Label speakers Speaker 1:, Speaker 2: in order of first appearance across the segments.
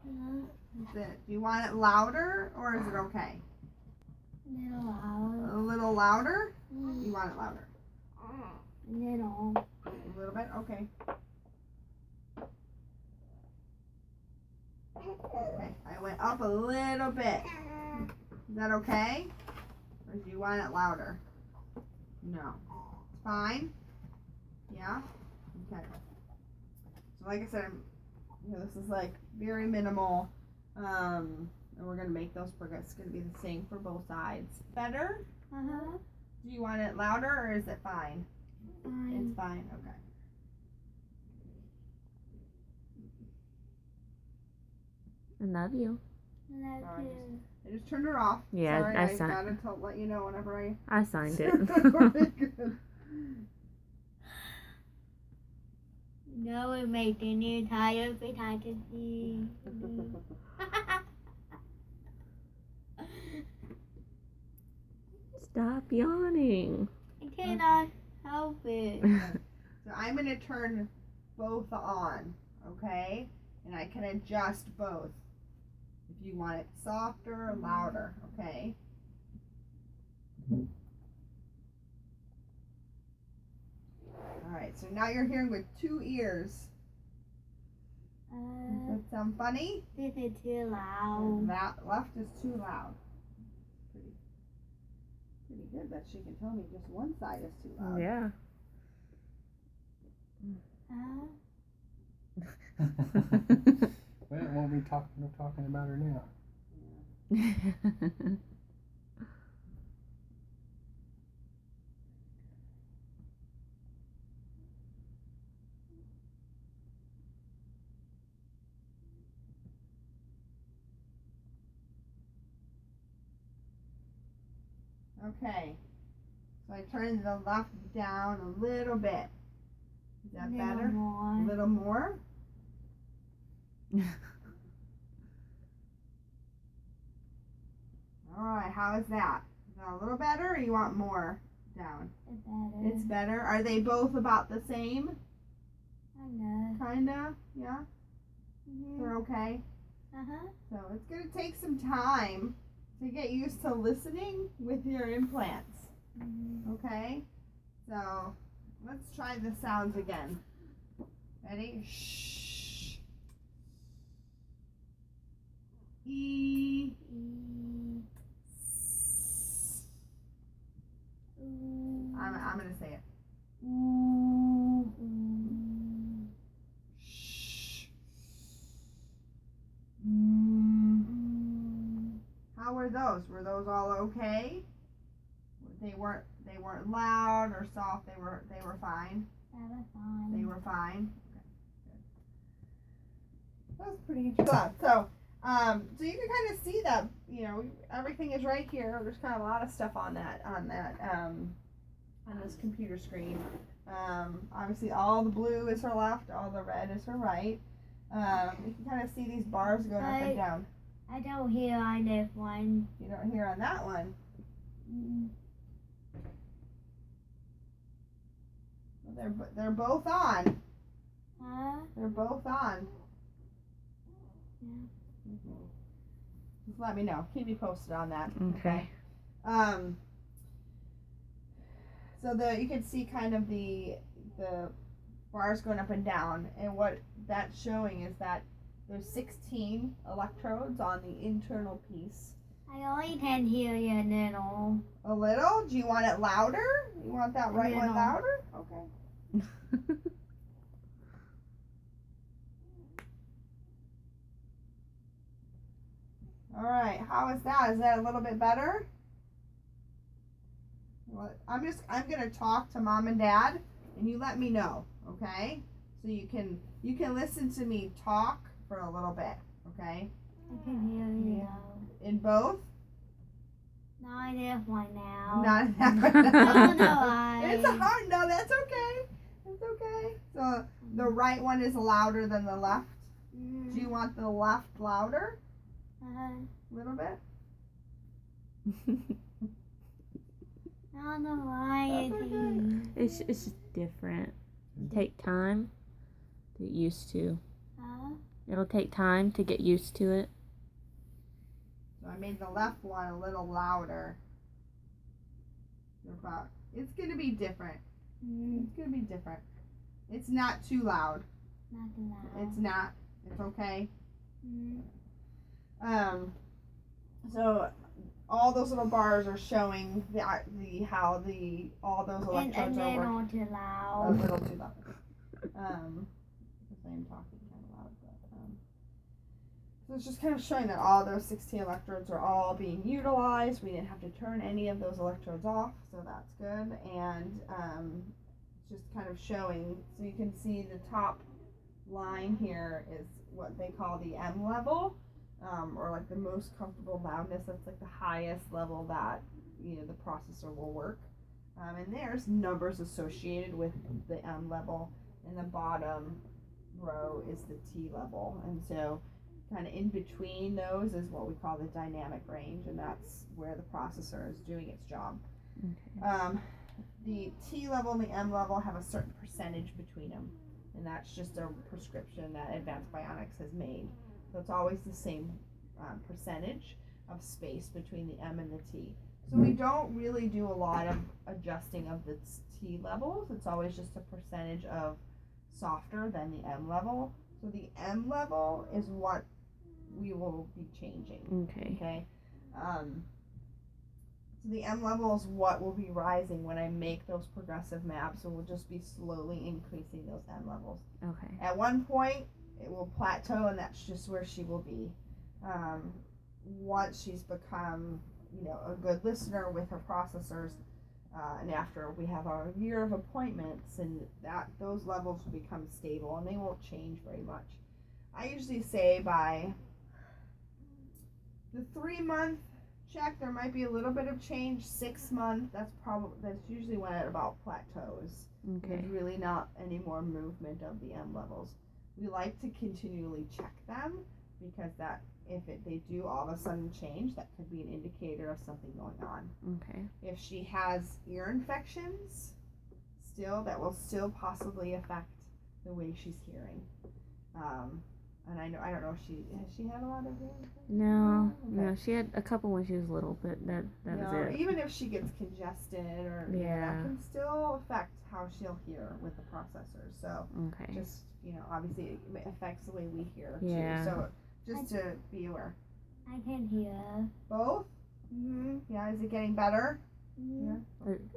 Speaker 1: Do you want it louder or is it okay? A little louder? You want it louder? A little bit? Okay. Okay, I went up a little bit. Is that okay? Or do you want it louder? No. It's fine? Yeah? Okay. So like I said, this is like very minimal. And we're going to make those progress. It's going to be the same for both sides. Better? Uh-huh. Do you want it louder or is it fine? Fine. It's fine, okay.
Speaker 2: I love you.
Speaker 1: I just turned her off.
Speaker 2: Yeah,
Speaker 1: sorry,
Speaker 2: I signed.
Speaker 1: Gotta let you know whenever
Speaker 2: I signed it.
Speaker 1: Very good.
Speaker 3: No, we're making you tired every time to see.
Speaker 2: Stop yawning.
Speaker 3: I cannot help it.
Speaker 1: So I'm gonna turn both on, okay? And I can adjust both. If you want it softer or louder, okay? Alright, so now you're hearing with 2 ears. Does that sound funny?
Speaker 3: This is too loud.
Speaker 1: That left is too loud. Pretty good that she can tell me just one side is too loud.
Speaker 2: Yeah.
Speaker 4: Well, it won't be talking about her now.
Speaker 1: Okay. So I turned the left down a little bit. Is that better?
Speaker 3: More.
Speaker 1: A little more? Alright, how is that? Is that a little better or you want more down?
Speaker 3: It's better.
Speaker 1: It's better. Are they both about the same?
Speaker 3: Kinda.
Speaker 1: Yeah?
Speaker 3: Mm-hmm.
Speaker 1: They're okay?
Speaker 3: Uh-huh.
Speaker 1: So it's going to take some time to get used to listening with your implants.
Speaker 3: Mm-hmm.
Speaker 1: Okay? So let's try the sounds again. Ready? Shh. E. I'm going to say it. Shh. How were those? Were those all okay? They weren't loud or soft. They were fine. They were fine. Okay. Good. That was pretty interesting. So you can kind of see that, everything is right here. There's kind of a lot of stuff on this computer screen. Obviously all the blue is her left, all the red is her right. You can kind of see these bars going up and down.
Speaker 3: I don't hear on this one.
Speaker 1: You don't hear on that one. Well, they're both on.
Speaker 3: Huh?
Speaker 1: They're both on.
Speaker 3: Yeah.
Speaker 1: Just let me know. Keep me posted on that.
Speaker 2: Okay.
Speaker 1: So you can see kind of the bars going up and down, and what that's showing is that there's 16 electrodes on the internal piece.
Speaker 3: I only can hear you a little.
Speaker 1: A little? Do you want it louder? You want that right one louder? Okay. All right. How is that? Is that a little bit better? Well, I'm gonna talk to Mom and Dad, and you let me know, okay? So you can listen to me talk for a little bit, okay?
Speaker 3: I can hear you.
Speaker 1: In both?
Speaker 3: Not this one now.
Speaker 1: Not in that one.
Speaker 3: I don't know why.
Speaker 1: It's a hard. No, that's okay. That's okay. So the right one is louder than the left. Do you want the left louder? A little bit.
Speaker 3: I don't know why.
Speaker 1: That's
Speaker 2: It's just different. Take time to get used to. It'll take time to get used to it.
Speaker 1: So I made the left one a little louder. It's going to be different. It's going to be different. It's not too loud.
Speaker 3: Not too loud.
Speaker 1: It's not. It's okay.
Speaker 3: Mm.
Speaker 1: So all those little bars are showing all those electrodes
Speaker 3: And
Speaker 1: are
Speaker 3: then
Speaker 1: working.
Speaker 3: not too
Speaker 1: A
Speaker 3: loud.
Speaker 1: little too loud. Because I'm talking kind of loud. But, so it's just kind of showing that all those 16 electrodes are all being utilized. We didn't have to turn any of those electrodes off, so that's good. And just kind of showing, so you can see the top line here is what they call the M level, or like the most comfortable loudness. That's like the highest level that the processor will work. And there's numbers associated with the M level, and the bottom row is the T level. And so kind of in between those is what we call the dynamic range, and that's where the processor is doing its job.
Speaker 2: Okay.
Speaker 1: The T level and the M level have a certain percentage between them, and that's just a prescription that Advanced Bionics has made. So it's always the same percentage of space between the M and the T. So we don't really do a lot of adjusting of the T levels. It's always just a percentage of softer than the M level. So the M level is what we will be changing.
Speaker 2: Okay.
Speaker 1: So the M level is what will be rising when I make those progressive maps. So we'll just be slowly increasing those M levels.
Speaker 2: Okay.
Speaker 1: At one point, it will plateau, and that's just where she will be. Once she's become, a good listener with her processors, and after we have our year of appointments, and those levels will become stable, and they won't change very much. I usually say by the 3-month check, there might be a little bit of change. 6 month, that's usually when it about plateaus.
Speaker 2: Okay.
Speaker 1: There's really not any more movement of the M levels. We like to continually check them, because that if they do all of a sudden change, that could be an indicator of something going on.
Speaker 2: Okay.
Speaker 1: If she has ear infections, that will still possibly affect the way she's hearing. And I don't know if has she had a lot of ear infections?
Speaker 2: No,
Speaker 1: Okay.
Speaker 2: no, she had a couple when she was little, but that was it.
Speaker 1: Even if she gets congested, or that can still affect how she'll hear with the processor. So
Speaker 2: Okay.
Speaker 1: just obviously it affects the way we hear
Speaker 2: Yeah.
Speaker 1: too. So just to be aware.
Speaker 3: I can hear.
Speaker 1: Both?
Speaker 3: Mm-hmm.
Speaker 1: Yeah. Is it getting better?
Speaker 3: Mm-hmm.
Speaker 1: Good.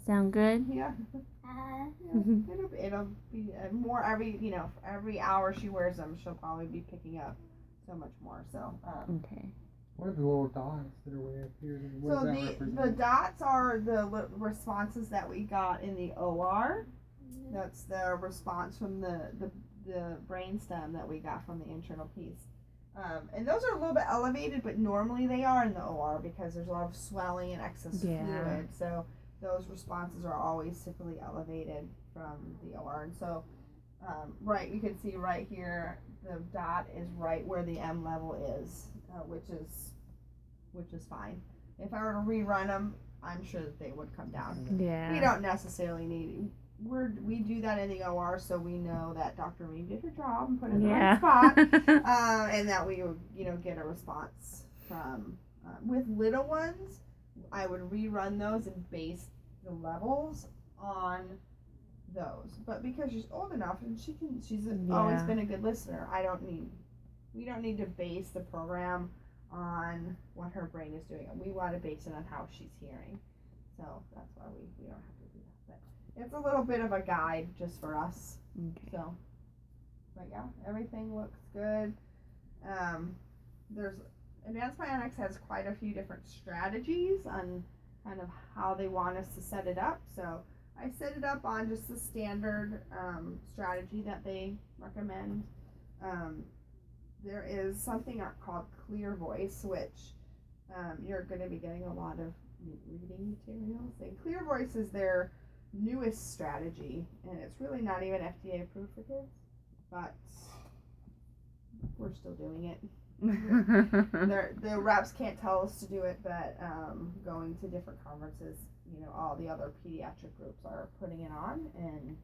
Speaker 2: Sound good?
Speaker 1: Yeah. It'll be more every hour she wears them, she'll probably be picking up so much more. So.
Speaker 2: Okay.
Speaker 4: What are the little dots that are way up here? What
Speaker 1: So
Speaker 4: does that represent?
Speaker 1: the dots are the responses that we got in the OR. That's the response from the brainstem that we got from the internal piece. And those are a little bit elevated, but normally they are in the OR because there's a lot of swelling and excess fluid. So those responses are always typically elevated from the OR. And so, you can see right here, the dot is right where the M level is, which is fine. If I were to rerun them, I'm sure that they would come down.
Speaker 2: Yeah.
Speaker 1: We don't necessarily need. We do that in the OR, so we know that Dr. Reed did her job and put it in the right spot, and that we would, get a response from. With little ones, I would rerun those and base the levels on those. But because she's old enough and she's always been a good listener, we don't need to base the program on what her brain is doing. We want to base it on how she's hearing. So that's why we don't have to do that. But it's a little bit of a guide just for us.
Speaker 2: Okay.
Speaker 1: So, but yeah, everything looks good. There's Advanced Bionics has quite a few different strategies on kind of how they want us to set it up. So I set it up on just the standard strategy that they recommend. There is something called Clear Voice, which you're going to be getting a lot of reading materials. And Clear Voice is their newest strategy, and it's really not even FDA approved for kids, but we're still doing it. The reps can't tell us to do it, but going to different conferences, all the other pediatric groups are putting it on, and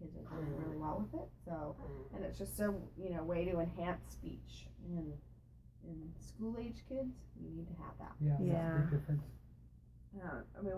Speaker 1: kids are doing really well with it. So, and it's just a way to enhance speech. And in school age kids, we need to have that.
Speaker 4: Yeah,
Speaker 2: Yeah.
Speaker 4: that's a big difference.
Speaker 1: I mean,